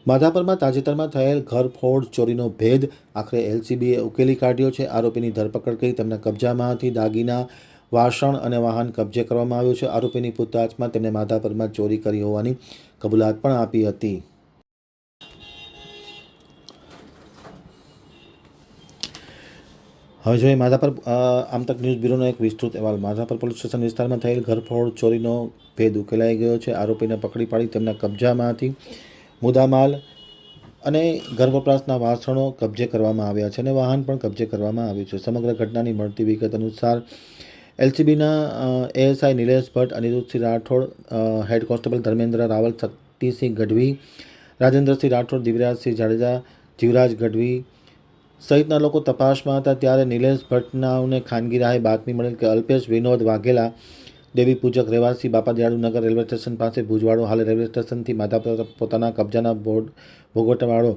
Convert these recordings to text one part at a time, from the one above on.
માધાપરમાં તાજેતરમાં થયેલ ઘરફોડ ચોરીનો ભેદ આખરે એલસીબીએ ઉકેલી કાઢ્યો છે। આરોપીની ધરપકડ કરી તેમના કબજામાંથી દાગીના, વાસણ અને વાહન કબજે કરવામાં આવ્યું છે। આરોપીની પૂછતાછમાં તેમણે માધાપરમાં ચોરી કરી હોવાની કબૂલાત પણ આપી હતી। હવે જોઈએ માધાપર આમતક ન્યૂઝ બ્યુરોનો એક વિસ્તૃત અહેવાલ। માધાપર પોલીસ સ્ટેશન વિસ્તારમાં થયેલ ઘરફોડ ચોરીનો ભેદ ઉકેલાઈ ગયો છે। આરોપીને પકડી પાડી તેમના કબજામાંથી મુદ્દામાલ અને ઘર વપરાશના વાસણો કબજે કરવામાં આવ્યા છે અને વાહન પણ કબજે કરવામાં આવ્યું છે। સમગ્ર ઘટનાની મળતી વિગત અનુસાર એલસીબીના ASI Nilesh Bhatt, Aniruddhsinh Rathod, head constable Dharmendra Raval, Shaktisinh Gadhvi, Rajendrasinh Rathod, Divyarajsinh Jadeja, Jivraj Gadhvi સહિતના લોકો તપાસમાં હતા। ત્યારે નિલેશ ભટ્ટનાઓને ખાનગી રાહે બાતમી મળેલ કે અલ્પેશ વિનોદ વાઘેલા, દેવી પૂજક, રહેવાસી બાપાદિયાળુનગર, રેલવે સ્ટેશન પાસે ભુજવાડો, હાલે રેલવે સ્ટેશનથી માધાપર પોતાના કબજાના ભોગવટવાળો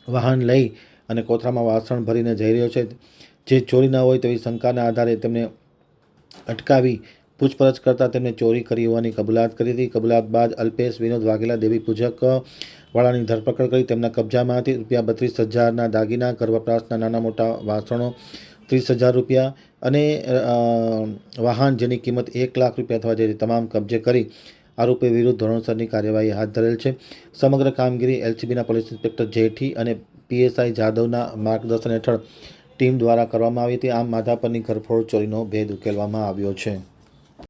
વાહન લઈ અને કોથળામાં વાસણ ભરીને જઈ રહ્યો છે, જે ચોરી ન હોય તેવી શંકાના આધારે તેમને અટકાવી પૂછપરછ કરતાં તેમણે ચોરી કરી હોવાની કબૂલાત કરી હતી। કબૂલાત બાદ અલ્પેશ વિનોદ વાઘેલા, દેવી પૂજક વાળાની ધરપકડ કરી તેમના કબજામાંથી ₹32,000ના દાગીના, ઘર વપરાશના નાના મોટા વાસણો ₹30,000 અને વાહન જેની કિંમત ₹1 લાખ થવા જઈ તમામ કબજે કરી આરોપી વિરુદ્ધ ધોરણસરની કાર્યવાહી હાથ ધરેલ છે। સમગ્ર કામગીરી એલસીબીના પોલીસ ઇન્સ્પેક્ટર જેઠી અને પીએસઆઈ જાદવના માર્ગદર્શન હેઠળ ટીમ દ્વારા કરવામાં આવી હતી। આમ માધાપરની ઘરફોડ ચોરીનો ભેદ ઉકેલવામાં આવ્યો છે।